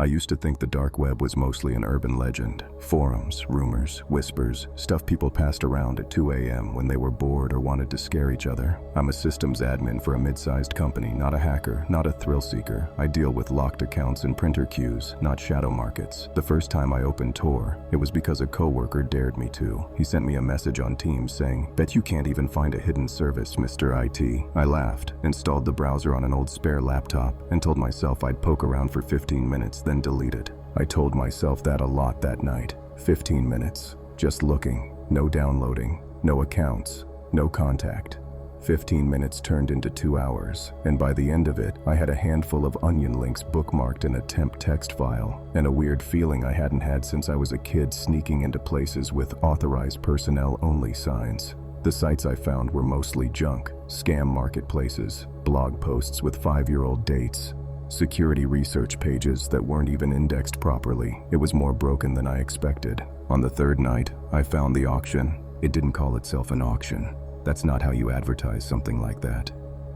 I used to think the dark web was mostly an urban legend. Forums, rumors, whispers, stuff people passed around at 2 a.m. when they were bored or wanted to scare each other. I'm a systems admin for a mid-sized company, not a hacker, not a thrill seeker. I deal with locked accounts and printer queues, not shadow markets. The first time I opened Tor, it was because a coworker dared me to. He sent me a message on Teams saying, "Bet you can't even find a hidden service, Mr. IT." I laughed, installed the browser on an old spare laptop, and told myself I'd poke around for 15 minutes, then delete it. I told myself that a lot that night. 15 minutes. Just looking. No downloading. No accounts. No contact. 15 minutes turned into 2 hours, and by the end of it, I had a handful of onion links bookmarked in a temp text file, and a weird feeling I hadn't had since I was a kid sneaking into places with authorized personnel only signs. The sites I found were mostly junk, scam marketplaces, blog posts with 5-year-old dates, security research pages that weren't even indexed properly. It was more broken than I expected. On the third night, I found the auction. It didn't call itself an auction. That's not how you advertise something like that.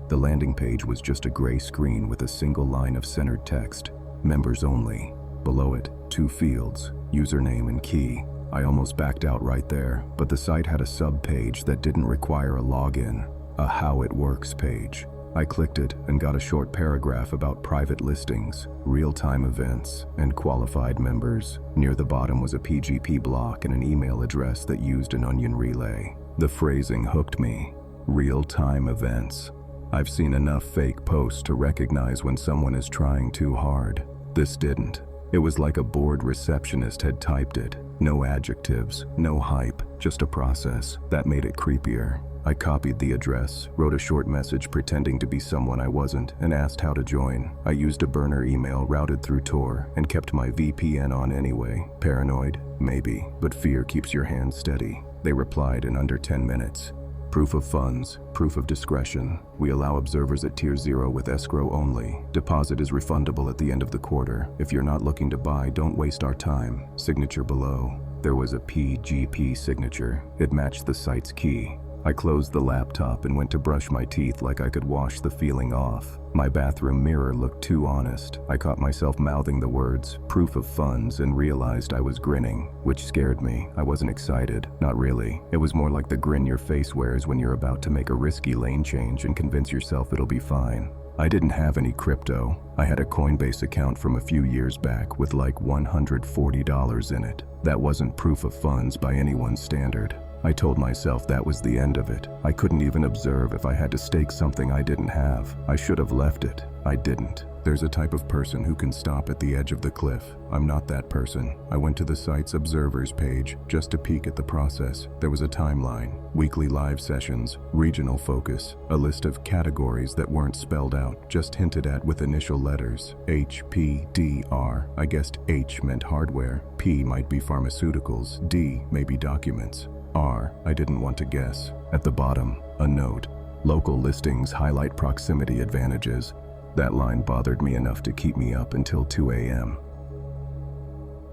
The landing page was just a gray screen with a single line of centered text. Members only. Below it, 2 fields, username and key. I almost backed out right there, but the site had a sub-page that didn't require a login, a How It Works page. I clicked it and got a short paragraph about private listings, real-time events, and qualified members. Near the bottom was a PGP block and an email address that used an onion relay. The phrasing hooked me. Real-time events. I've seen enough fake posts to recognize when someone is trying too hard. This didn't. It was like a bored receptionist had typed it. No adjectives, no hype, just a process. That made it creepier. I copied the address, wrote a short message pretending to be someone I wasn't, and asked how to join. I used a burner email routed through Tor and kept my VPN on anyway. Paranoid? Maybe, but fear keeps your hands steady. They replied in under 10 minutes. Proof of funds, proof of discretion. We allow observers at Tier 0 with escrow only. Deposit is refundable at the end of the quarter. If you're not looking to buy, don't waste our time. Signature below. There was a PGP signature. It matched the site's key. I closed the laptop and went to brush my teeth like I could wash the feeling off. My bathroom mirror looked too honest. I caught myself mouthing the words, proof of funds, and realized I was grinning, which scared me. I wasn't excited. Not really. It was more like the grin your face wears when you're about to make a risky lane change and convince yourself it'll be fine. I didn't have any crypto. I had a Coinbase account from a few years back with like $140 in it. That wasn't proof of funds by anyone's standard. I told myself that was the end of it. I couldn't even observe if I had to stake something I didn't have. I should have left it. I didn't. There's a type of person who can stop at the edge of the cliff. I'm not that person. I went to the site's observers page just to peek at the process. There was a timeline, weekly live sessions, regional focus, a list of categories that weren't spelled out, just hinted at with initial letters. H, P, D, R. I guessed H meant hardware, P might be pharmaceuticals, D maybe documents. R, I didn't want to guess. At the bottom, a note. Local listings highlight proximity advantages. That line bothered me enough to keep me up until 2 a.m.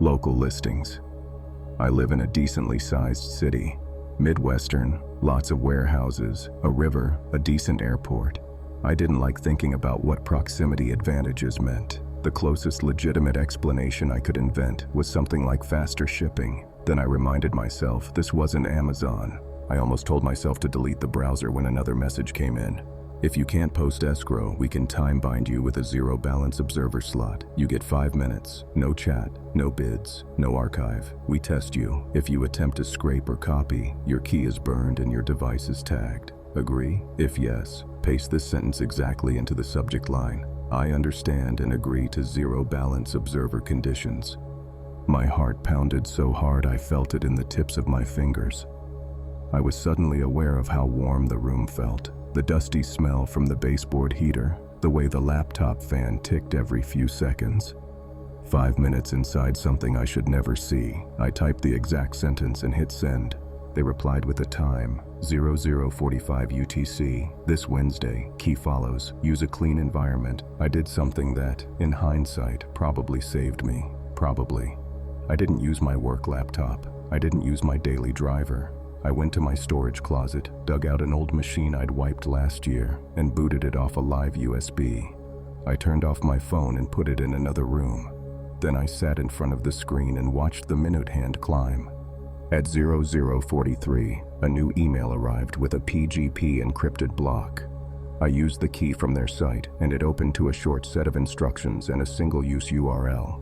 Local listings. I live in a decently sized city. Midwestern, lots of warehouses, a river, a decent airport. I didn't like thinking about what proximity advantages meant. The closest legitimate explanation I could invent was something like faster shipping. Then I reminded myself this wasn't Amazon. I almost told myself to delete the browser when another message came in. If you can't post escrow, we can time bind you with a 0 balance observer slot. You get 5 minutes. No chat, no bids, no archive. We test you. If you attempt to scrape or copy, your key is burned and your device is tagged. Agree? If yes, paste this sentence exactly into the subject line. I understand and agree to 0 balance observer conditions. My heart pounded so hard I felt it in the tips of my fingers. I was suddenly aware of how warm the room felt. The dusty smell from the baseboard heater, the way the laptop fan ticked every few seconds. 5 minutes inside something I should never see, I typed the exact sentence and hit send. They replied with a time, 00:45 UTC, this Wednesday, key follows, use a clean environment. I did something that, in hindsight, probably saved me. Probably. I didn't use my work laptop. I didn't use my daily driver. I went to my storage closet, dug out an old machine I'd wiped last year, and booted it off a live USB. I turned off my phone and put it in another room. Then I sat in front of the screen and watched the minute hand climb. At 0043, a new email arrived with a PGP encrypted block. I used the key from their site, and it opened to a short set of instructions and a single-use URL.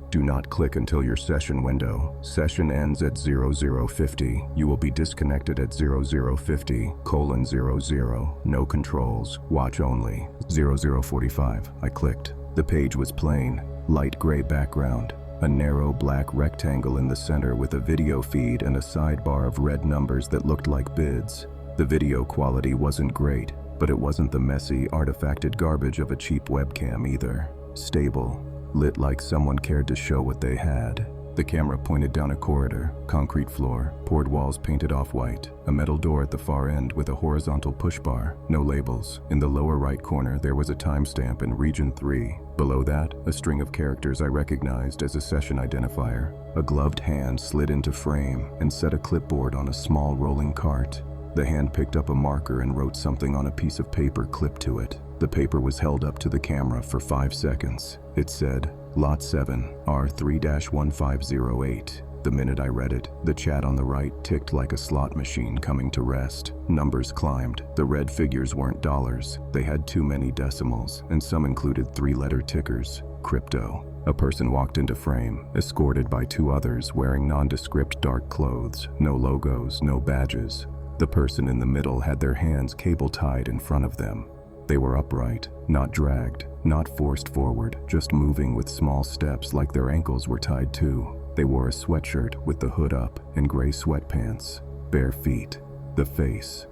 Do not click until your session window. Session ends at 0050. You will be disconnected at 0050:00. No controls. Watch only. 0045. I clicked. The page was plain. Light gray background. A narrow black rectangle in the center with a video feed and a sidebar of red numbers that looked like bids. The video quality wasn't great, but it wasn't the messy, artifacted garbage of a cheap webcam either. Stable. Lit like someone cared to show what they had. The camera pointed down a corridor, concrete floor, poured walls painted off-white, a metal door at the far end with a horizontal push bar, no labels. In the lower right corner, there was a timestamp in Region 3. Below that, a string of characters I recognized as a session identifier. A gloved hand slid into frame and set a clipboard on a small rolling cart. The hand picked up a marker and wrote something on a piece of paper clipped to it. The paper was held up to the camera for 5 seconds. It said, Lot 7, R3-1508. The minute I read it, the chat on the right ticked like a slot machine coming to rest. Numbers climbed. The red figures weren't dollars. They had too many decimals, and some included 3-letter tickers. Crypto. A person walked into frame, escorted by 2 others wearing nondescript dark clothes. No logos, no badges. The person in the middle had their hands cable-tied in front of them. They were upright, not dragged, not forced forward, just moving with small steps like their ankles were tied too. They wore a sweatshirt with the hood up and gray sweatpants. Bare feet. The face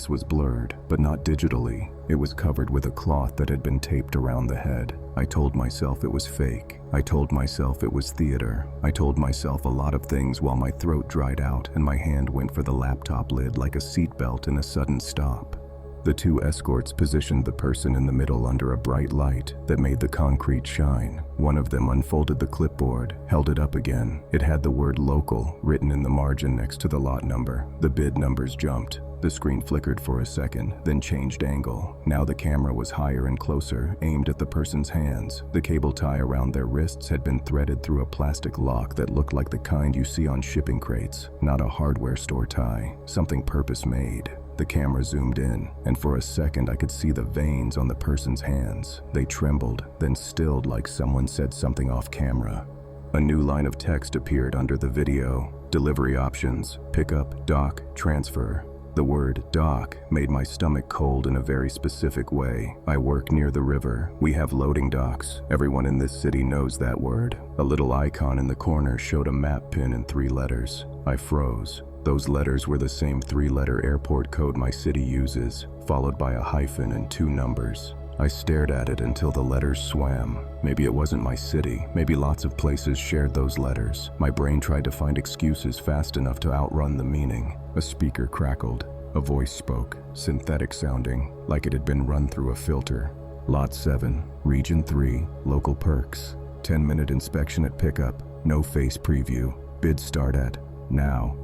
was blurred, but not digitally. It was covered with a cloth that had been taped around the head. I told myself it was fake. I told myself it was theater. I told myself a lot of things while my throat dried out and my hand went for the laptop lid like a seatbelt in a sudden stop. The 2 escorts positioned the person in the middle under a bright light that made the concrete shine. One of them unfolded the clipboard, held it up again. It had the word local written in the margin next to the lot number. The bid numbers jumped. The screen flickered for a second, then changed angle. Now the camera was higher and closer, aimed at the person's hands. The cable tie around their wrists had been threaded through a plastic lock that looked like the kind you see on shipping crates. Not a hardware store tie, something purpose-made. The camera zoomed in, and for a second I could see the veins on the person's hands. They trembled, then stilled like someone said something off camera. A new line of text appeared under the video. Delivery options, pickup, dock, transfer. The word dock made my stomach cold in a very specific way. I work near the river. We have loading docks. Everyone in this city knows that word. A little icon in the corner showed a map pin in 3 letters. I froze. Those letters were the same 3-letter airport code my city uses, followed by a hyphen and 2 numbers. I stared at it until the letters swam. Maybe it wasn't my city. Maybe lots of places shared those letters. My brain tried to find excuses fast enough to outrun the meaning. A speaker crackled. A voice spoke, synthetic sounding, like it had been run through a filter. Lot 7, Region 3, local perks. 10-minute inspection at pickup. No face preview. Bids start at now.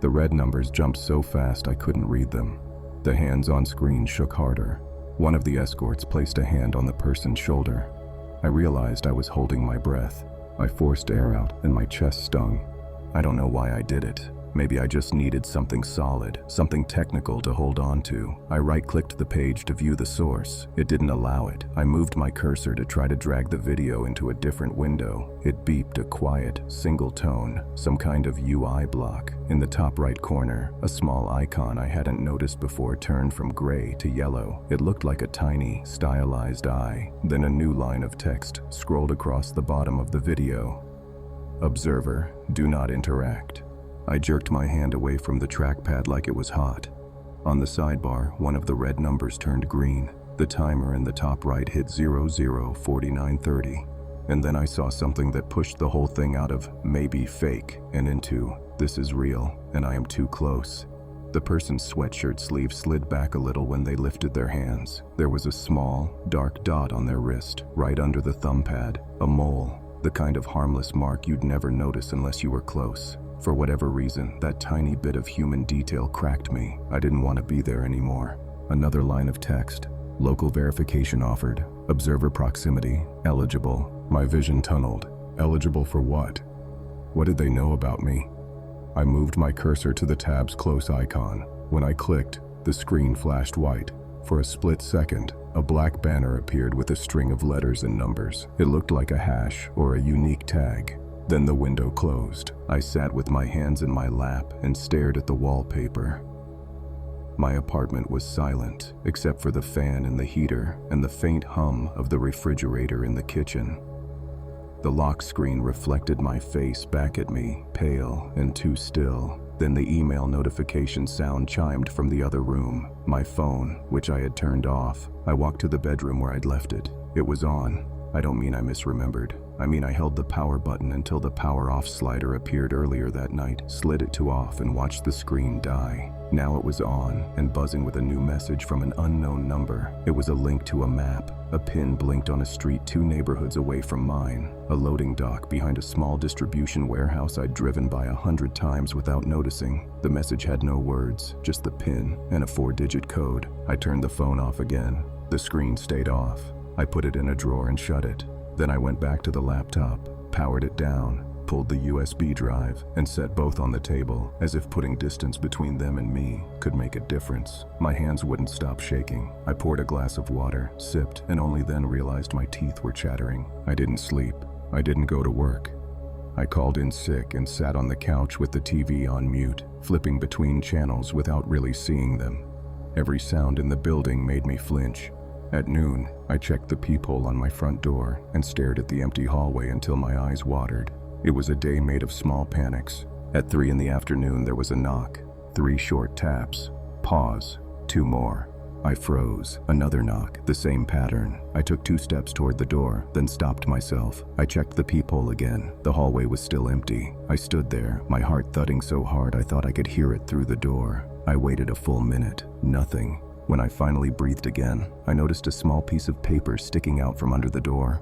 The red numbers jumped so fast I couldn't read them. The hands on screen shook harder. One of the escorts placed a hand on the person's shoulder. I realized I was holding my breath. I forced air out and my chest stung. I don't know why I did it. Maybe I just needed something solid, something technical to hold on to. I right-clicked the page to view the source. It didn't allow it. I moved my cursor to try to drag the video into a different window. It beeped a quiet, single tone, some kind of UI block. In the top right corner, a small icon I hadn't noticed before turned from gray to yellow. It looked like a tiny, stylized eye. Then a new line of text scrolled across the bottom of the video. Observer, do not interact. I jerked my hand away from the trackpad like it was hot. On the sidebar, one of the red numbers turned green. The timer in the top right hit 004930. And then I saw something that pushed the whole thing out of maybe fake and into this is real and I am too close. The person's sweatshirt sleeve slid back a little when they lifted their hands. There was a small, dark dot on their wrist, right under the thumb pad, a mole, the kind of harmless mark you'd never notice unless you were close. For whatever reason, that tiny bit of human detail cracked me. I didn't want to be there anymore. Another line of text. Local verification offered. Observer proximity. Eligible. My vision tunneled. Eligible for what? What did they know about me? I moved my cursor to the tab's close icon. When I clicked, the screen flashed white. For a split second, a black banner appeared with a string of letters and numbers. It looked like a hash or a unique tag. Then the window closed. I sat with my hands in my lap and stared at the wallpaper. My apartment was silent, except for the fan in the heater and the faint hum of the refrigerator in the kitchen. The lock screen reflected my face back at me, pale and too still. Then the email notification sound chimed from the other room, my phone, which I had turned off. I walked to the bedroom where I'd left it. It was on. I don't mean I misremembered. I mean I held the power button until the power off slider appeared earlier that night, slid it to off and watched the screen die. Now it was on and buzzing with a new message from an unknown number. It was a link to a map. A pin blinked on a street 2 neighborhoods away from mine. A loading dock behind a small distribution warehouse I'd driven by 100 times without noticing. The message had no words, just the pin and a 4-digit code. I turned the phone off again. The screen stayed off. I put it in a drawer and shut it. Then I went back to the laptop, powered it down, pulled the USB drive, and set both on the table, as if putting distance between them and me could make a difference. My hands wouldn't stop shaking. I poured a glass of water, sipped, and only then realized my teeth were chattering. I didn't sleep. I didn't go to work. I called in sick and sat on the couch with the TV on mute, flipping between channels without really seeing them. Every sound in the building made me flinch. At noon, I checked the peephole on my front door and stared at the empty hallway until my eyes watered. It was a day made of small panics. At 3 in the afternoon, there was a knock. 3 short taps. Pause. 2 more. I froze. Another knock. The same pattern. I took 2 steps toward the door, then stopped myself. I checked the peephole again. The hallway was still empty. I stood there, my heart thudding so hard I thought I could hear it through the door. I waited a full minute. Nothing. When I finally breathed again, I noticed a small piece of paper sticking out from under the door.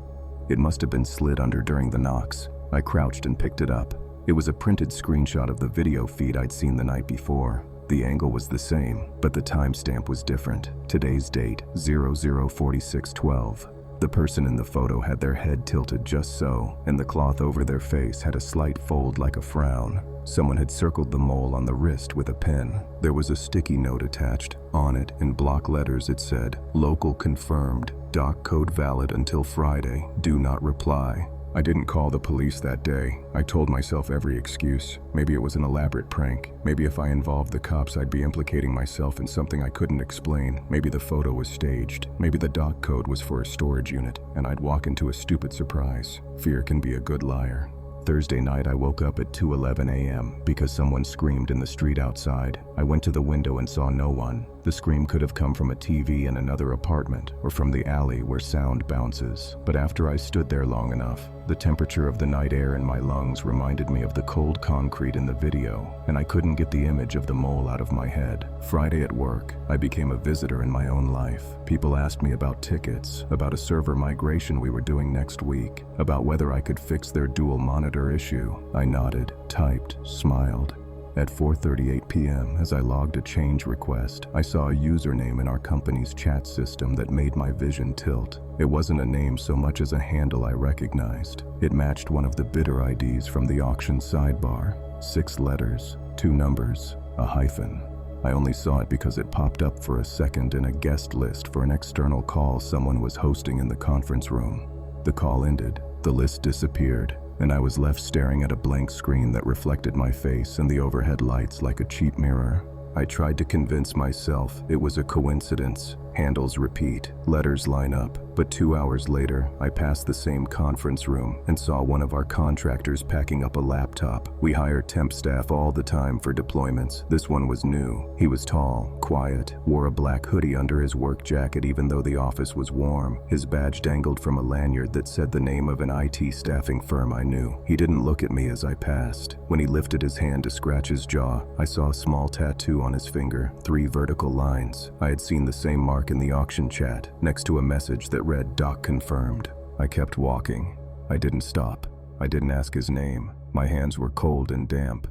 It must have been slid under during the knocks. I crouched and picked it up. It was a printed screenshot of the video feed I'd seen the night before. The angle was the same, but the timestamp was different. Today's date, 004612. The person in the photo had their head tilted just so, and the cloth over their face had a slight fold like a frown. Someone had circled the mole on the wrist with a pen. There was a sticky note attached. On it, in block letters, it said, "Local confirmed. Doc code valid until Friday. Do not reply." I didn't call the police that day. I told myself every excuse. Maybe it was an elaborate prank. Maybe if I involved the cops, I'd be implicating myself in something I couldn't explain. Maybe the photo was staged. Maybe the doc code was for a storage unit, and I'd walk into a stupid surprise. Fear can be a good liar. Thursday night, I woke up at 2:11 a.m. because someone screamed in the street outside. I went to the window and saw no one. The scream could have come from a TV in another apartment or from the alley where sound bounces. But after I stood there long enough, the temperature of the night air in my lungs reminded me of the cold concrete in the video, and I couldn't get the image of the mole out of my head. Friday at work, I became a visitor in my own life. People asked me about tickets, about a server migration we were doing next week, about whether I could fix their dual monitor issue. I nodded, typed, smiled. At 4:38 p.m., as I logged a change request, I saw a username in our company's chat system that made my vision tilt. It wasn't a name so much as a handle I recognized. It matched one of the bidder IDs from the auction sidebar. 6 letters, 2 numbers, a hyphen. I only saw it because it popped up for a second in a guest list for an external call someone was hosting in the conference room. The call ended, the list disappeared, and I was left staring at a blank screen that reflected my face and the overhead lights like a cheap mirror. I tried to convince myself it was a coincidence. Handles repeat, letters line up, but 2 hours later, I passed the same conference room and saw one of our contractors packing up a laptop. We hire temp staff all the time for deployments. This one was new. He was tall, quiet, wore a black hoodie under his work jacket even though the office was warm. His badge dangled from a lanyard that said the name of an IT staffing firm I knew. He didn't look at me as I passed. When he lifted his hand to scratch his jaw, I saw a small tattoo on his finger, 3 vertical lines. I had seen the same mark in the auction chat, next to a message that read "Doc confirmed." I kept walking. I didn't stop. I didn't ask his name. My hands were cold and damp.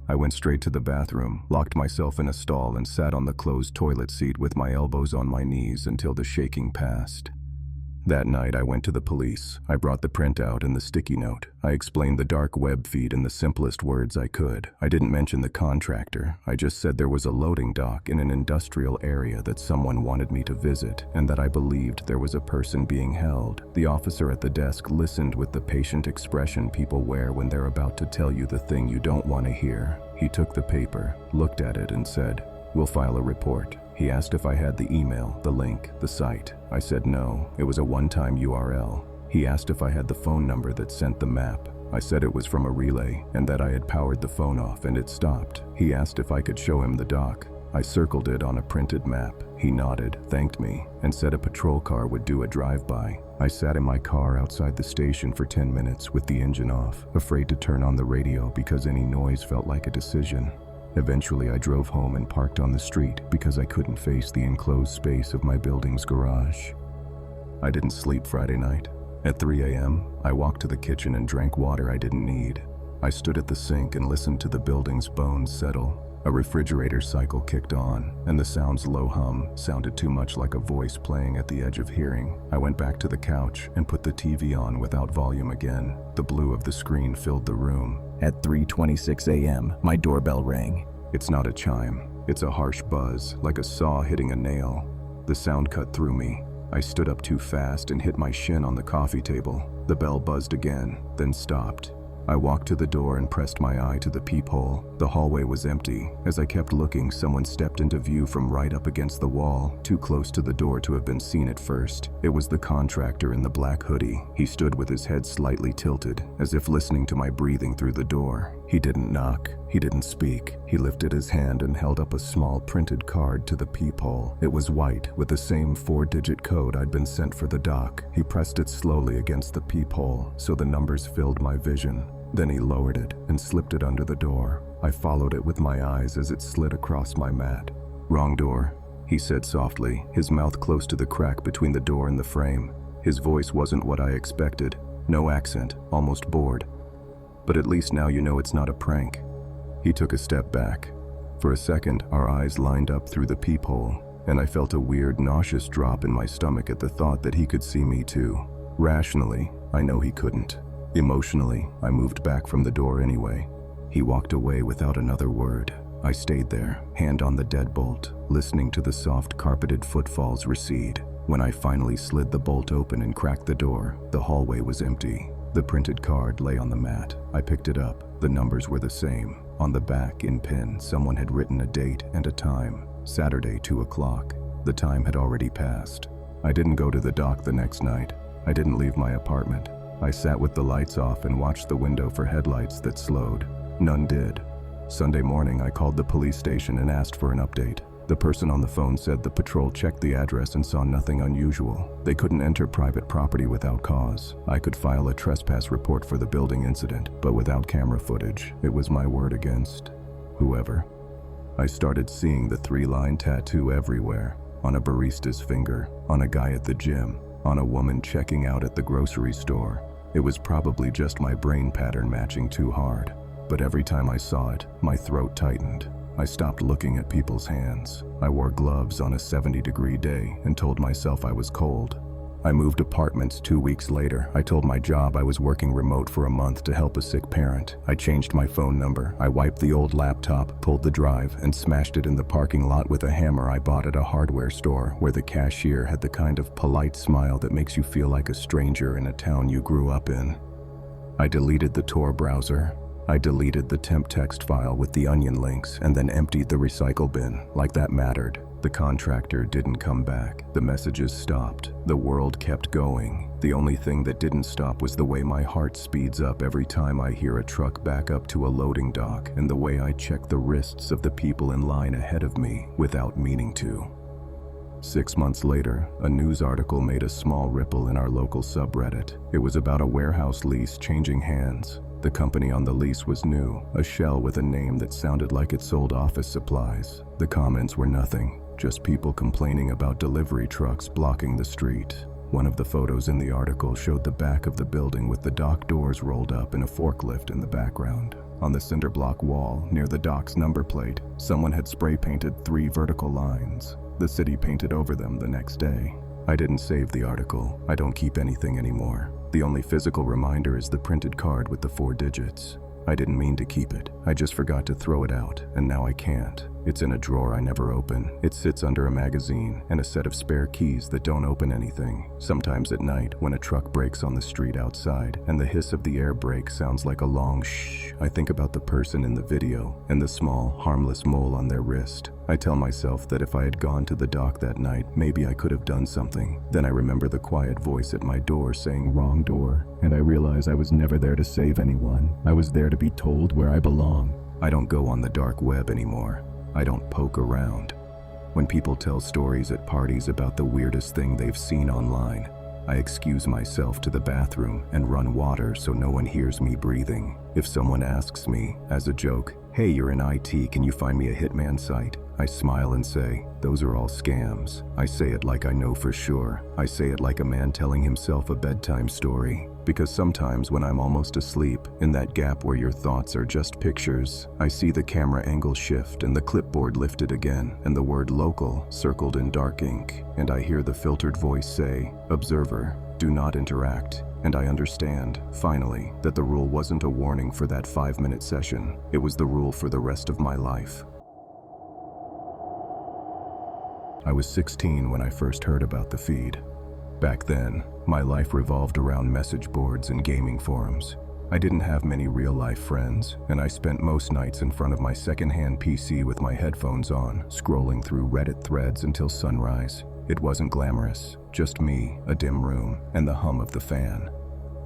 I went straight to the bathroom, locked myself in a stall, and sat on the closed toilet seat with my elbows on my knees until the shaking passed. That night I went to the police. I brought the printout and the sticky note. I explained the dark web feed in the simplest words I could. I didn't mention the contractor. I just said there was a loading dock in an industrial area that someone wanted me to visit, and that I believed there was a person being held. The officer at the desk listened with the patient expression people wear when they're about to tell you the thing you don't want to hear. He took the paper, looked at it, and said, "We'll file a report." He asked if I had the email, the link, the site. I said no, it was a one-time URL. He asked if I had the phone number that sent the map. I said it was from a relay and that I had powered the phone off and it stopped. He asked if I could show him the dock. I circled it on a printed map. He nodded, thanked me, and said a patrol car would do a drive-by. I sat in my car outside the station for 10 minutes with the engine off, afraid to turn on the radio because any noise felt like a decision. Eventually, I drove home and parked on the street because I couldn't face the enclosed space of my building's garage. I didn't sleep Friday night. At 3 a.m., I walked to the kitchen and drank water I didn't need. I stood at the sink and listened to the building's bones settle. A refrigerator cycle kicked on, and the sound's low hum sounded too much like a voice playing at the edge of hearing. I went back to the couch and put the TV on without volume again. The blue of the screen filled the room. At 3:26 a.m., my doorbell rang. It's not a chime. It's a harsh buzz, like a saw hitting a nail. The sound cut through me. I stood up too fast and hit my shin on the coffee table. The bell buzzed again, then stopped. I walked to the door and pressed my eye to the peephole. The hallway was empty. As I kept looking, someone stepped into view from right up against the wall, too close to the door to have been seen at first. It was the contractor in the black hoodie. He stood with his head slightly tilted, as if listening to my breathing through the door. He didn't knock. He didn't speak. He lifted his hand and held up a small printed card to the peephole. It was white, with the same 4-digit code I'd been sent for the dock. He pressed it slowly against the peephole, so the numbers filled my vision. Then he lowered it and slipped it under the door. I followed it with my eyes as it slid across my mat. "Wrong door," he said softly, his mouth close to the crack between the door and the frame. His voice wasn't what I expected. No accent, almost bored. "But at least now you know it's not a prank." He took a step back. For a second, our eyes lined up through the peephole, and I felt a weird, nauseous drop in my stomach at the thought that he could see me too. Rationally, I know he couldn't. Emotionally, I moved back from the door anyway. He walked away without another word. I stayed there, hand on the deadbolt, listening to the soft carpeted footfalls recede. When I finally slid the bolt open and cracked the door, the hallway was empty. The printed card lay on the mat. I picked it up. The numbers were the same. On the back, in pen, someone had written a date and a time. Saturday, 2 o'clock. The time had already passed. I didn't go to the dock the next night. I didn't leave my apartment. I sat with the lights off and watched the window for headlights that slowed. None did. Sunday morning, I called the police station and asked for an update. The person on the phone said the patrol checked the address and saw nothing unusual. They couldn't enter private property without cause. I could file a trespass report for the building incident, but without camera footage, it was my word against whoever. I started seeing the 3-line tattoo everywhere. On a barista's finger, on a guy at the gym, on a woman checking out at the grocery store. It was probably just my brain pattern matching too hard, but every time I saw it, my throat tightened. I stopped looking at people's hands. I wore gloves on a 70-degree day and told myself I was cold. I moved apartments 2 weeks later. I told my job I was working remote for a month to help a sick parent. I changed my phone number. I wiped the old laptop, pulled the drive, and smashed it in the parking lot with a hammer I bought at a hardware store where the cashier had the kind of polite smile that makes you feel like a stranger in a town you grew up in. I deleted the Tor browser. I deleted the temp text file with the onion links and then emptied the recycle bin, like that mattered. The contractor didn't come back. The messages stopped. The world kept going. The only thing that didn't stop was the way my heart speeds up every time I hear a truck back up to a loading dock, and the way I check the wrists of the people in line ahead of me without meaning to. 6 months later, a news article made a small ripple in our local subreddit. It was about a warehouse lease changing hands. The company on the lease was new, a shell with a name that sounded like it sold office supplies. The comments were nothing, just people complaining about delivery trucks blocking the street. One of the photos in the article showed the back of the building with the dock doors rolled up and a forklift in the background. On the cinder block wall, near the dock's number plate, someone had spray painted 3 vertical lines. The city painted over them the next day. I didn't save the article. I don't keep anything anymore. The only physical reminder is the printed card with the 4 digits. I didn't mean to keep it. I just forgot to throw it out, and now I can't. It's in a drawer I never open. It sits under a magazine and a set of spare keys that don't open anything. Sometimes at night, when a truck brakes on the street outside and the hiss of the air brake sounds like a long shh, I think about the person in the video and the small, harmless mole on their wrist. I tell myself that if I had gone to the dock that night, maybe I could have done something. Then I remember the quiet voice at my door saying, "Wrong door," and I realize I was never there to save anyone. I was there to be told where I belong. I don't go on the dark web anymore. I don't poke around. When people tell stories at parties about the weirdest thing they've seen online, I excuse myself to the bathroom and run water so no one hears me breathing. If someone asks me, as a joke, "Hey, you're in IT, can you find me a hitman site?" I smile and say, "Those are all scams." I say it like I know for sure. I say it like a man telling himself a bedtime story. Because sometimes when I'm almost asleep, in that gap where your thoughts are just pictures, I see the camera angle shift and the clipboard lifted again, and the word local circled in dark ink, and I hear the filtered voice say, "Observer, do not interact." And I understand, finally, that the rule wasn't a warning for that 5-minute session. It was the rule for the rest of my life. I was 16 when I first heard about the feed. Back then, my life revolved around message boards and gaming forums. I didn't have many real-life friends, and I spent most nights in front of my second-hand PC with my headphones on, scrolling through Reddit threads until sunrise. It wasn't glamorous, just me, a dim room, and the hum of the fan.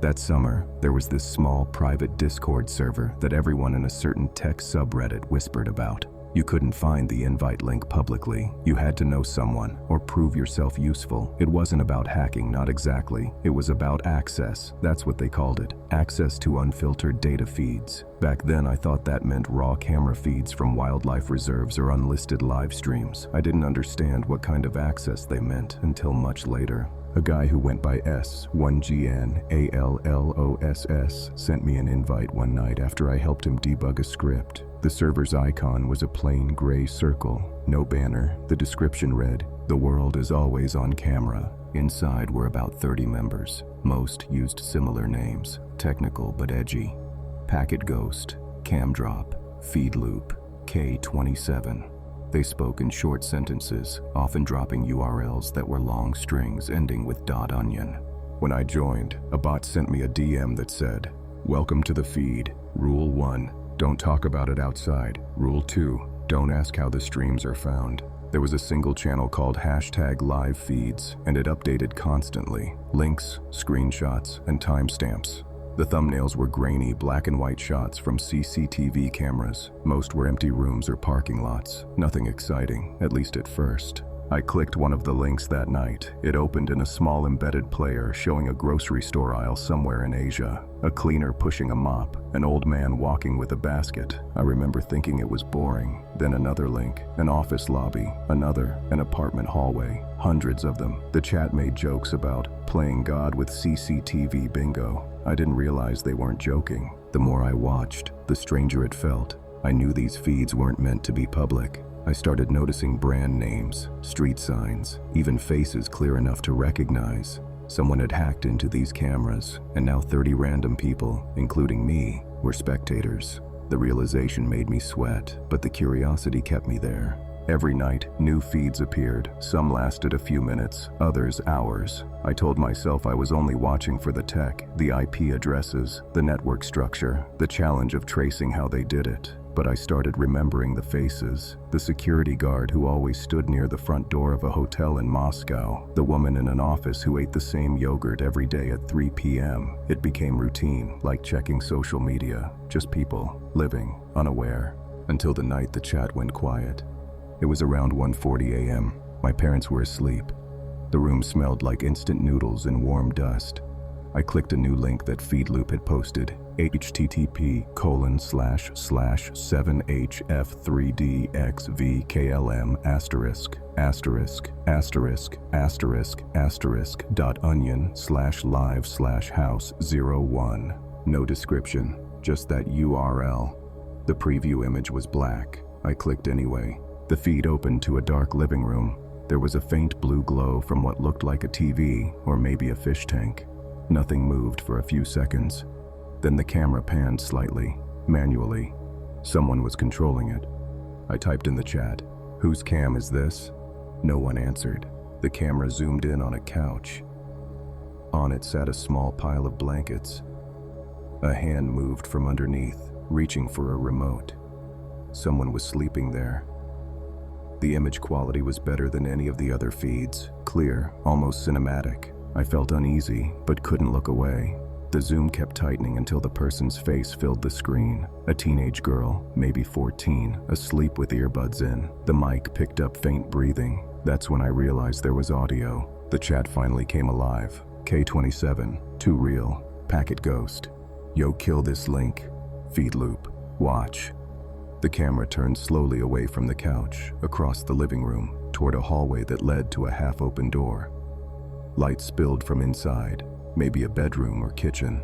That summer, there was this small private Discord server that everyone in a certain tech subreddit whispered about. You couldn't find the invite link publicly. You had to know someone or prove yourself useful. It wasn't about hacking, not exactly. It was about access. That's what they called it. Access to unfiltered data feeds. Back then, I thought that meant raw camera feeds from wildlife reserves or unlisted live streams. I didn't understand what kind of access they meant until much later. A guy who went by S1GNALLOSS sent me an invite one night after I helped him debug a script. The server's icon was a plain gray circle, no banner. The description read, "The world is always on camera." Inside were about 30 members. Most used similar names, technical but edgy. Packet Ghost, Camdrop, Feed Loop, K27. They spoke in short sentences, often dropping URLs that were long strings ending with .onion. When I joined, a bot sent me a DM that said, "Welcome to the feed. Rule 1, don't talk about it outside. Rule 2, don't ask how the streams are found." There was a single channel called #LiveFeeds, and it updated constantly. Links, screenshots, and timestamps. The thumbnails were grainy, black and white shots from CCTV cameras. Most were empty rooms or parking lots. Nothing exciting, at least at first. I clicked one of the links that night. It opened in a small embedded player showing a grocery store aisle somewhere in Asia. A cleaner pushing a mop, an old man walking with a basket. I remember thinking it was boring. Then another link, an office lobby, another, an apartment hallway. Hundreds of them. The chat made jokes about playing God with CCTV bingo. I didn't realize they weren't joking. The more I watched, the stranger it felt. I knew these feeds weren't meant to be public. I started noticing brand names, street signs, even faces clear enough to recognize. Someone had hacked into these cameras, and now 30 random people, including me, were spectators. The realization made me sweat, but the curiosity kept me there. Every night, new feeds appeared. Some lasted a few minutes, others hours. I told myself I was only watching for the tech, the IP addresses, the network structure, the challenge of tracing how they did it. But I started remembering the faces. The security guard who always stood near the front door of a hotel in Moscow. The woman in an office who ate the same yogurt every day at 3 p.m. It became routine, like checking social media. Just people, living, unaware. Until the night the chat went quiet. It was around 1:40 a.m. My parents were asleep. The room smelled like instant noodles and warm dust. I clicked a new link that Feedloop had posted, http://7hf3dxvklm**.onion/live/house01. No description, just that URL. The preview image was black. I clicked anyway. The feed opened to a dark living room. There was a faint blue glow from what looked like a TV or maybe a fish tank. Nothing moved for a few seconds. Then the camera panned slightly, manually. Someone was controlling it. I typed in the chat, "Whose cam is this?" No one answered. The camera zoomed in on a couch. On it sat a small pile of blankets. A hand moved from underneath, reaching for a remote. Someone was sleeping there. The image quality was better than any of the other feeds, clear, almost cinematic. I felt uneasy, but couldn't look away. The zoom kept tightening until the person's face filled the screen. A teenage girl, maybe 14, asleep with earbuds in. The mic picked up faint breathing. That's when I realized there was audio. The chat finally came alive. K27, too real. Packet ghost. Yo, kill this link. Feed loop. Watch. The camera turned slowly away from the couch, across the living room, toward a hallway that led to a half-open door. Light spilled from inside, maybe a bedroom or kitchen.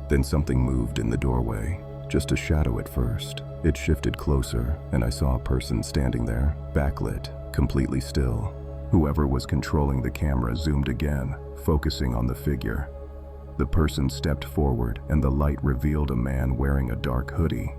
Then something moved in the doorway, just a shadow at first. It shifted closer, and I saw a person standing there, backlit, completely still. Whoever was controlling the camera zoomed again, focusing on the figure. The person stepped forward, and the light revealed a man wearing a dark hoodie.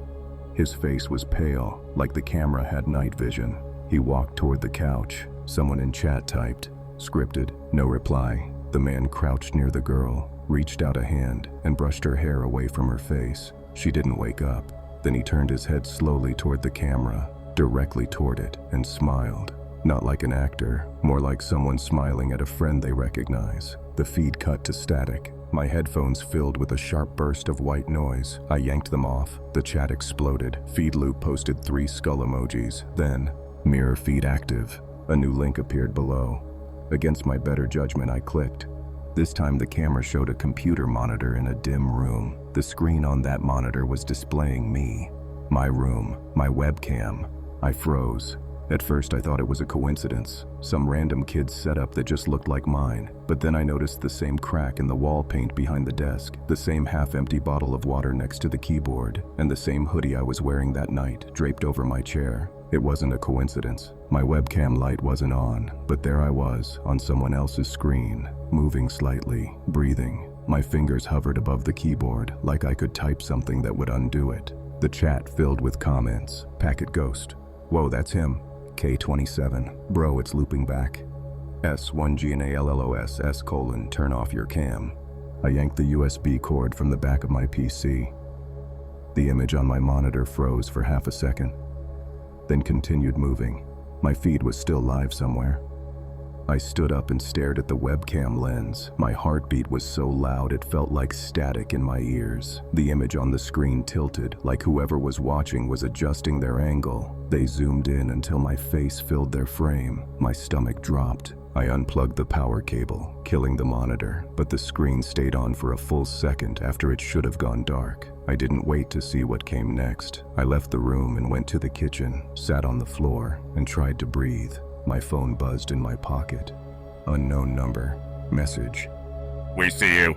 His face was pale, like the camera had night vision. He walked toward the couch. Someone in chat typed, "Scripted, no reply." The man crouched near the girl, reached out a hand, and brushed her hair away from her face. She didn't wake up. Then he turned his head slowly toward the camera, directly toward it, and smiled. Not like an actor, more like someone smiling at a friend they recognize. The feed cut to static. My headphones filled with a sharp burst of white noise. I yanked them off. The chat exploded. Feed loop posted 3 skull emojis. Then, mirror feed active. A new link appeared below. Against my better judgment, I clicked. This time the camera showed a computer monitor in a dim room. The screen on that monitor was displaying me. My room. My webcam. I froze. At first I thought it was a coincidence, some random kid's setup that just looked like mine. But then I noticed the same crack in the wall paint behind the desk, the same half-empty bottle of water next to the keyboard, and the same hoodie I was wearing that night, draped over my chair. It wasn't a coincidence. My webcam light wasn't on, but there I was, on someone else's screen, moving slightly, breathing. My fingers hovered above the keyboard, like I could type something that would undo it. The chat filled with comments. Packet ghost. Whoa, that's him. K27. Bro, it's looping back. S1GNALLOS turn off your cam. I yanked the USB cord from the back of my PC. The image on my monitor froze for half a second, then continued moving. My feed was still live somewhere. I stood up and stared at the webcam lens. My heartbeat was so loud it felt like static in my ears. The image on the screen tilted, like whoever was watching was adjusting their angle. They zoomed in until my face filled their frame. My stomach dropped. I unplugged the power cable, killing the monitor, but the screen stayed on for a full second after it should have gone dark. I didn't wait to see what came next. I left the room and went to the kitchen, sat on the floor, and tried to breathe. My phone buzzed in my pocket. Unknown number. Message. "We see you."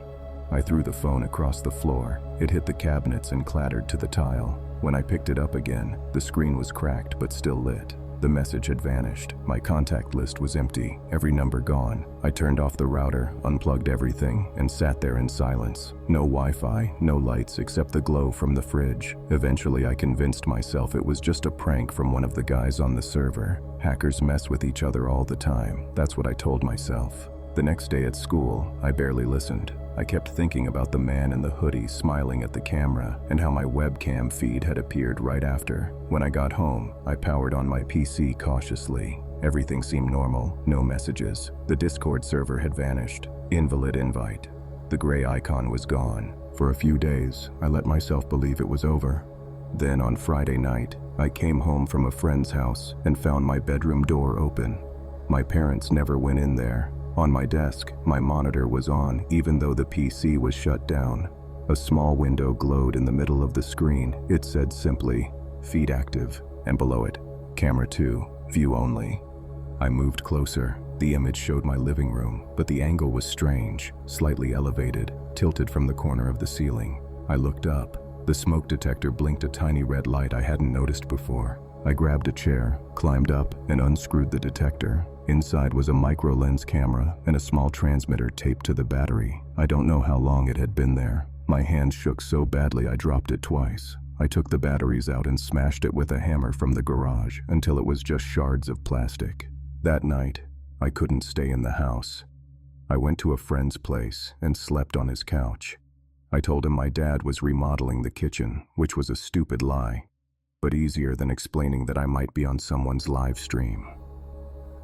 I threw the phone across the floor. It hit the cabinets and clattered to the tile. When I picked it up again, the screen was cracked but still lit. The message had vanished. My contact list was empty, every number gone. I turned off the router, unplugged everything, and sat there in silence. No Wi-Fi, no lights except the glow from the fridge. Eventually I convinced myself it was just a prank from one of the guys on the server. Hackers mess with each other all the time. That's what I told myself. The next day at school, I barely listened. I kept thinking about the man in the hoodie smiling at the camera and how my webcam feed had appeared right after. When I got home, I powered on my PC cautiously. Everything seemed normal, no messages. The Discord server had vanished. Invalid invite. The gray icon was gone. For a few days, I let myself believe it was over. Then on Friday night, I came home from a friend's house and found my bedroom door open. My parents never went in there. On my desk, my monitor was on even though the PC was shut down. A small window glowed in the middle of the screen. It said simply, "Feed active," and below it, "Camera 2, view only." I moved closer. The image showed my living room, but the angle was strange, slightly elevated, tilted from the corner of the ceiling. I looked up. The smoke detector blinked a tiny red light I hadn't noticed before. I grabbed a chair, climbed up, and unscrewed the detector. Inside was a micro-lens camera and a small transmitter taped to the battery. I don't know how long it had been there. My hand shook so badly I dropped it twice. I took the batteries out and smashed it with a hammer from the garage until it was just shards of plastic. That night, I couldn't stay in the house. I went to a friend's place and slept on his couch. I told him my dad was remodeling the kitchen, which was a stupid lie, but easier than explaining that I might be on someone's live stream.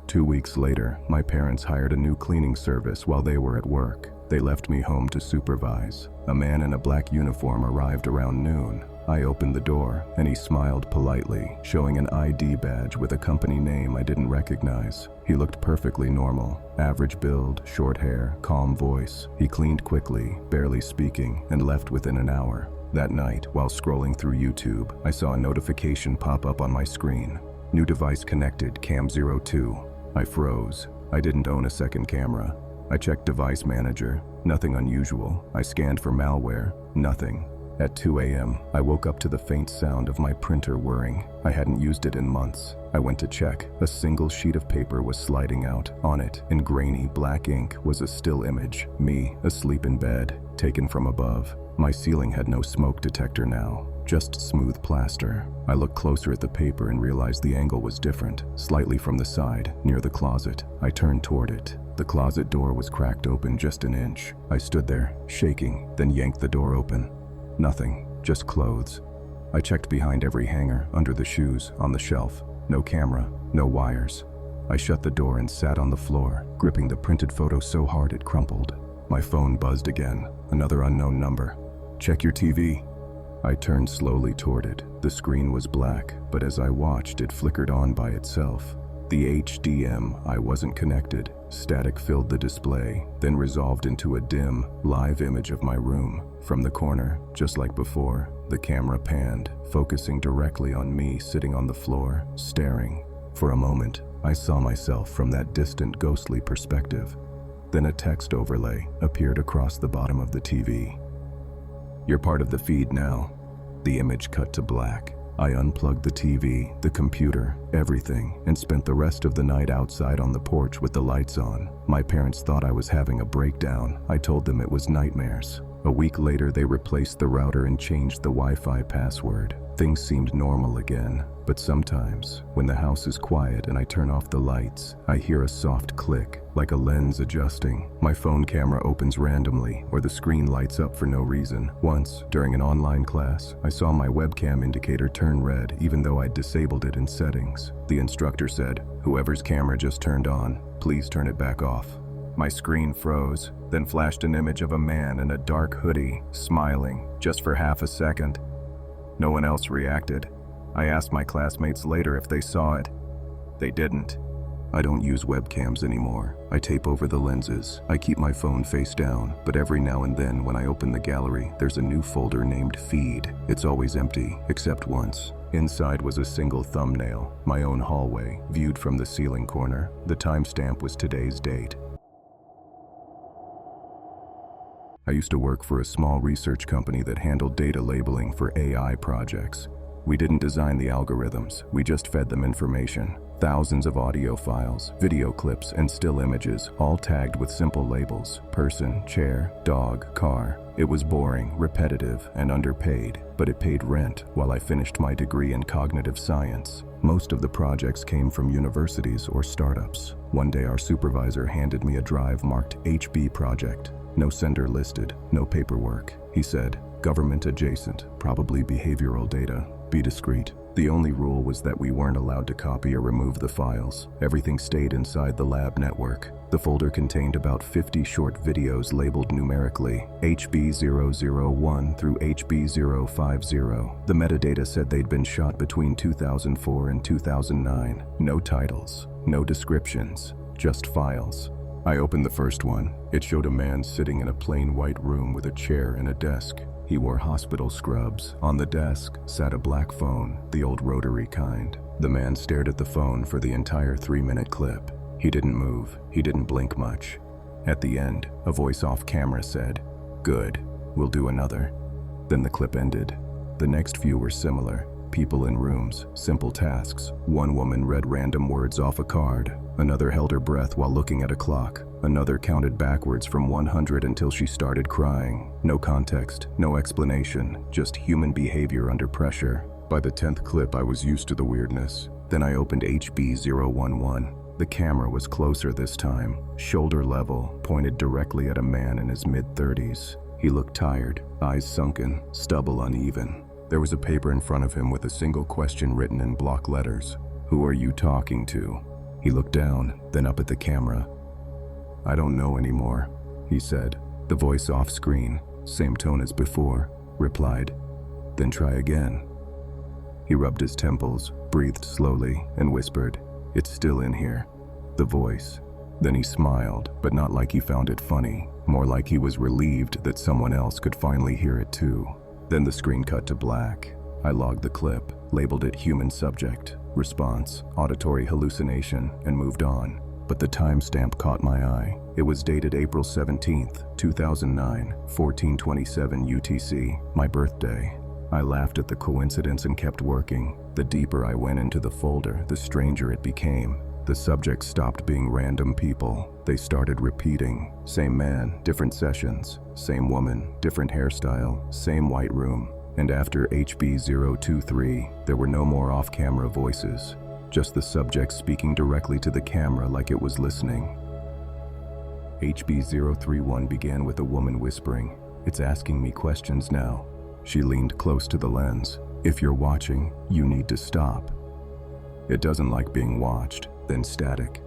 2 weeks later, my parents hired a new cleaning service while they were at work. They left me home to supervise. A man in a black uniform arrived around noon. I opened the door, and he smiled politely, showing an ID badge with a company name I didn't recognize. He looked perfectly normal. Average build, short hair, calm voice. He cleaned quickly, barely speaking, and left within an hour. That night, while scrolling through YouTube, I saw a notification pop up on my screen. New device connected, Cam 02. I froze. I didn't own a second camera. I checked Device Manager. Nothing unusual. I scanned for malware. Nothing. At 2 a.m., I woke up to the faint sound of my printer whirring. I hadn't used it in months. I went to check. A single sheet of paper was sliding out. On it, in grainy black ink, was a still image. Me, asleep in bed, taken from above. My ceiling had no smoke detector now, just smooth plaster. I looked closer at the paper and realized the angle was different, slightly from the side, near the closet. I turned toward it. The closet door was cracked open just an inch. I stood there, shaking, then yanked the door open. Nothing, just clothes. I checked behind every hanger, under the shoes, on the shelf. No camera, no wires. I shut the door and sat on the floor, gripping the printed photo so hard it crumpled. My phone buzzed again, another unknown number. "Check your TV." I turned slowly toward it. The screen was black, but as I watched, it flickered on by itself. The HDMI I wasn't connected. Static filled the display, then resolved into a dim, live image of my room. From the corner, just like before, the camera panned, focusing directly on me sitting on the floor, staring. For a moment, I saw myself from that distant, ghostly perspective. Then a text overlay appeared across the bottom of the TV. "You're part of the feed now." The image cut to black. I unplugged the TV, the computer, everything, and spent the rest of the night outside on the porch with the lights on. My parents thought I was having a breakdown. I told them it was nightmares. A week later, they replaced the router and changed the Wi-Fi password. Things seemed normal again, but sometimes, when the house is quiet and I turn off the lights, I hear a soft click, like a lens adjusting. My phone camera opens randomly, or the screen lights up for no reason. Once, during an online class, I saw my webcam indicator turn red even though I'd disabled it in settings. The instructor said, "Whoever's camera just turned on, please turn it back off." My screen froze, then flashed an image of a man in a dark hoodie, smiling, just for half a second. No one else reacted. I asked my classmates later if they saw it. They didn't. I don't use webcams anymore. I tape over the lenses. I keep my phone face down, but every now and then when I open the gallery, there's a new folder named Feed. It's always empty, except once. Inside was a single thumbnail, my own hallway, viewed from the ceiling corner. The timestamp was today's date. I used to work for a small research company that handled data labeling for AI projects. We didn't design the algorithms, we just fed them information. Thousands of audio files, video clips, and still images, all tagged with simple labels: person, chair, dog, car. It was boring, repetitive, and underpaid, but it paid rent while I finished my degree in cognitive science. Most of the projects came from universities or startups. One day our supervisor handed me a drive marked HB project. No sender listed, no paperwork. He said, "Government adjacent, probably behavioral data. Be discreet." The only rule was that we weren't allowed to copy or remove the files. Everything stayed inside the lab network. The folder contained about 50 short videos labeled numerically, HB001 through HB050. The metadata said they'd been shot between 2004 and 2009. No titles, no descriptions, just files. I opened the first one. It showed a man sitting in a plain white room with a chair and a desk. He wore hospital scrubs. On the desk sat a black phone, the old rotary kind. The man stared at the phone for the entire 3-minute clip. He didn't move. He didn't blink much. At the end, a voice off camera said, "Good, we'll do another." Then the clip ended. The next few were similar. people in rooms, simple tasks. One woman read random words off a card. Another held her breath while looking at a clock. Another counted backwards from 100 until she started crying. No context, no explanation, just human behavior under pressure. By the 10th clip, I was used to the weirdness. Then I opened HB011. The camera was closer this time, shoulder level, pointed directly at a man in his mid-30s. He looked tired, eyes sunken, stubble uneven. There was a paper in front of him with a single question written in block letters. "Who are you talking to?" He looked down, then up at the camera. "I don't know anymore," he said. The voice off screen, same tone as before, replied, "Then try again." He rubbed his temples, breathed slowly, and whispered, "It's still in here." The voice. Then he smiled, but not like he found it funny, more like he was relieved that someone else could finally hear it too. Then the screen cut to black. I logged the clip, labeled it human subject, response, auditory hallucination, and moved on. But the timestamp caught my eye. It was dated April 17th, 2009, 14:27 UTC, my birthday. I laughed at the coincidence and kept working. The deeper I went into the folder, the stranger it became. The subjects stopped being random people. They started repeating. Same man, different sessions. Same woman, different hairstyle. Same white room. And after HB023, there were no more off-camera voices. Just the subject speaking directly to the camera like it was listening. HB031 began with a woman whispering, "It's asking me questions now." She leaned close to the lens. "If you're watching, you need to stop." "It doesn't like being watched." Then static.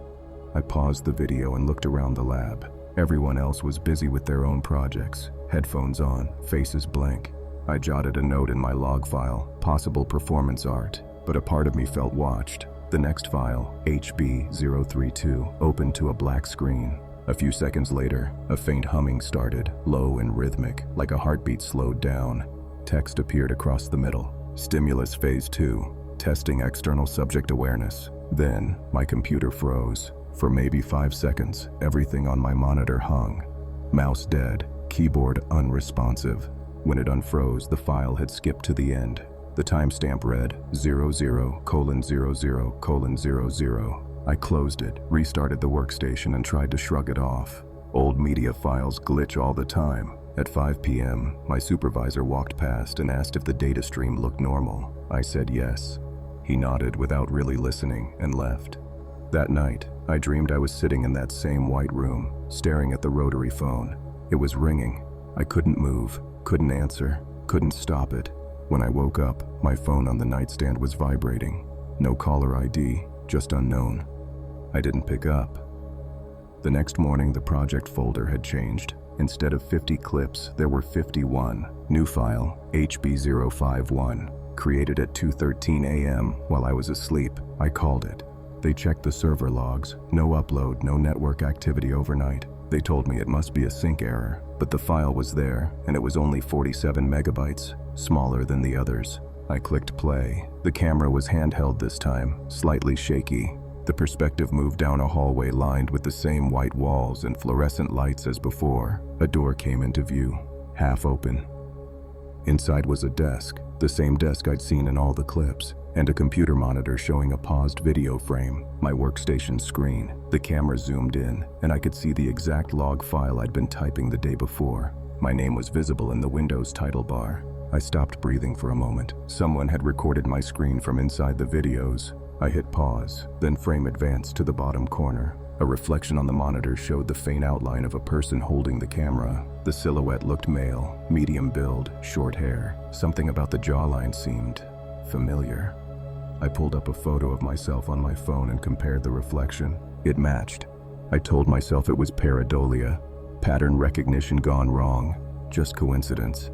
I paused the video and looked around the lab. Everyone else was busy with their own projects, headphones on, faces blank. I jotted a note in my log file, possible performance art, but a part of me felt watched. The next file, HB032, opened to a black screen. A few seconds later, a faint humming started, low and rhythmic, like a heartbeat slowed down. Text appeared across the middle. Stimulus Phase 2, testing external subject awareness. Then, my computer froze. For maybe 5 seconds, everything on my monitor hung. Mouse dead, keyboard unresponsive. When it unfroze, the file had skipped to the end. The timestamp read 00:00:00. I closed it, restarted the workstation, and tried to shrug it off. Old media files glitch all the time. At 5 p.m., my supervisor walked past and asked if the data stream looked normal. I said yes. He nodded without really listening and left. That night, I dreamed I was sitting in that same white room, staring at the rotary phone. It was ringing. I couldn't move, couldn't answer, couldn't stop it. When I woke up, my phone on the nightstand was vibrating. No caller ID, just unknown. I didn't pick up. The next morning, the project folder had changed. Instead of 50 clips, there were 51. New file, HB051. Created at 2:13 a.m. while I was asleep. I called it. They checked the server logs. No upload, no network activity overnight. They told me it must be a sync error, but the file was there, and it was only 47 megabytes, smaller than the others. I clicked play. The camera was handheld this time, slightly shaky. The perspective moved down a hallway lined with the same white walls and fluorescent lights as before. A door came into view, half open. Inside was a desk, the same desk I'd seen in all the clips, and a computer monitor showing a paused video frame, my workstation screen. The camera zoomed in, and I could see the exact log file I'd been typing the day before. My name was visible in the Windows title bar. I stopped breathing for a moment. Someone had recorded my screen from inside the videos. I hit pause, then frame advanced to the bottom corner. A reflection on the monitor showed the faint outline of a person holding the camera. The silhouette looked male, medium build, short hair. Something about the jawline seemed familiar. I pulled up a photo of myself on my phone and compared the reflection. It matched. I told myself it was pareidolia, pattern recognition gone wrong, just coincidence.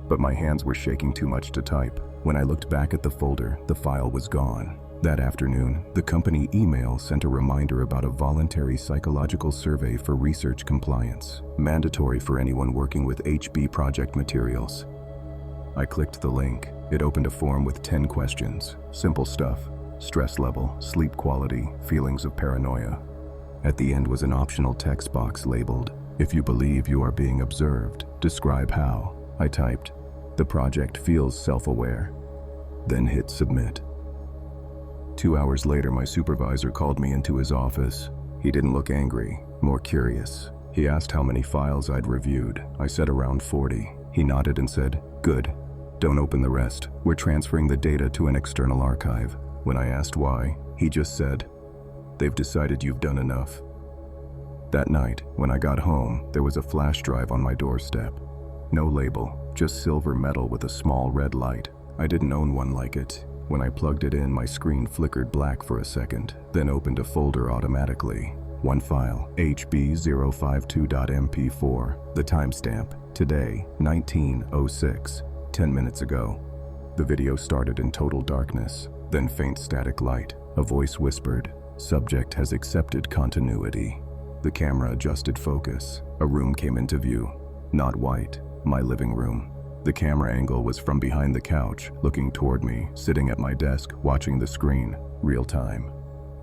But my hands were shaking too much to type. When I looked back at the folder, the file was gone. That afternoon, the company email sent a reminder about a voluntary psychological survey for research compliance, mandatory for anyone working with HB project materials. I clicked the link. It opened a form with 10 questions. Simple stuff: stress level, sleep quality, feelings of paranoia. At the end was an optional text box labeled, "If you believe you are being observed, describe how." I typed, "The project feels self-aware." then hit submit. 2 hours later, my supervisor called me into his office. He didn't look angry, more curious. He asked how many files I'd reviewed. I said around 40. He nodded and said, "Good. Don't open the rest. We're transferring the data to an external archive." When I asked why, he just said, "They've decided you've done enough." That night, when I got home, there was a flash drive on my doorstep. No label, just silver metal with a small red light. I didn't own one like it. When I plugged it in, my screen flickered black for a second, then opened a folder automatically. One file, HB052.mp4, the timestamp, today, 19:06, 10 minutes ago. The video started in total darkness, then faint static light. A voice whispered, "Subject has accepted continuity." The camera adjusted focus. A room came into view. Not white, my living room. The camera angle was from behind the couch, looking toward me, sitting at my desk, watching the screen, real time.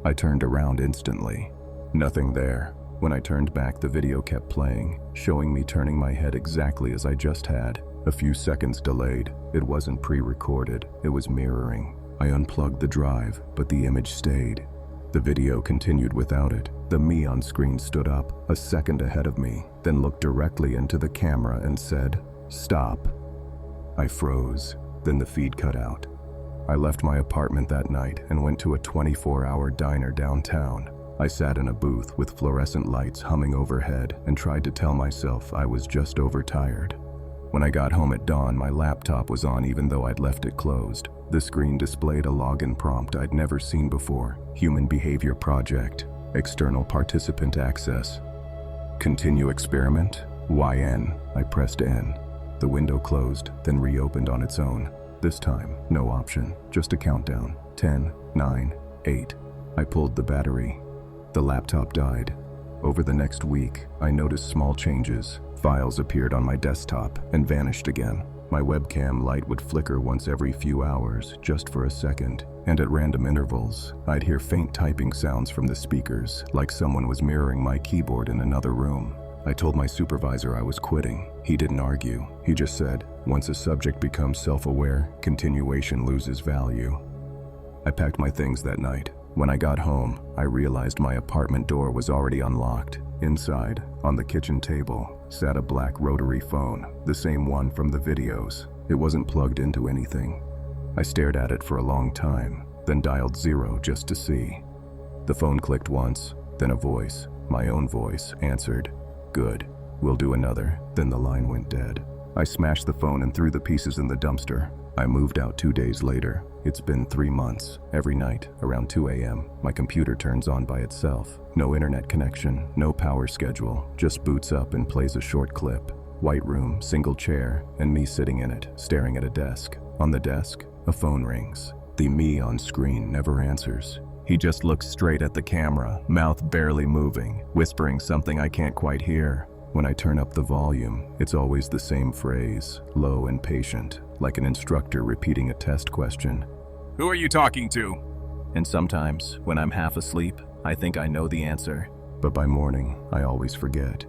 I turned around instantly. Nothing there. When I turned back, the video kept playing, showing me turning my head exactly as I just had. A few seconds delayed. It wasn't pre-recorded, it was mirroring. I unplugged the drive, but the image stayed. The video continued without it. The me on screen stood up, a second ahead of me, then looked directly into the camera and said, "Stop." I froze, then the feed cut out. I left my apartment that night and went to a 24-hour diner downtown. I sat in a booth with fluorescent lights humming overhead and tried to tell myself I was just overtired. When I got home at dawn, my laptop was on even though I'd left it closed. The screen displayed a login prompt I'd never seen before. Human Behavior Project. External participant access. Continue experiment? YN. I pressed N. The window closed, then reopened on its own. This time, no option, just a countdown. 10, 9, 8. I pulled the battery. The laptop died. Over the next week, I noticed small changes. Files appeared on my desktop and vanished again. My webcam light would flicker once every few hours, just for a second, and at random intervals, I'd hear faint typing sounds from the speakers, like someone was mirroring my keyboard in another room. I told my supervisor I was quitting. He didn't argue. He just said, once a subject becomes self-aware, continuation loses value. I packed my things that night. When I got home, I realized my apartment door was already unlocked. Inside, on the kitchen table, sat a black rotary phone, the same one from the videos. It wasn't plugged into anything. I stared at it for a long time, then dialed 0 just to see. The phone clicked once, then a voice, my own voice, answered. "Good, we'll do another." Then the line went dead. I smashed the phone and threw the pieces in the dumpster. I moved out 2 days later. It's been 3 months. Every night, around 2 a.m., my computer turns on by itself. No internet connection, no power schedule, just boots up and plays a short clip. White room, single chair, and me sitting in it, staring at a desk. On the desk, a phone rings. The me on screen never answers. He just looks straight at the camera, mouth barely moving, whispering something I can't quite hear. When I turn up the volume, it's always the same phrase, low and patient, like an instructor repeating a test question. "Who are you talking to?" And sometimes, when I'm half asleep, I think I know the answer. But by morning, I always forget.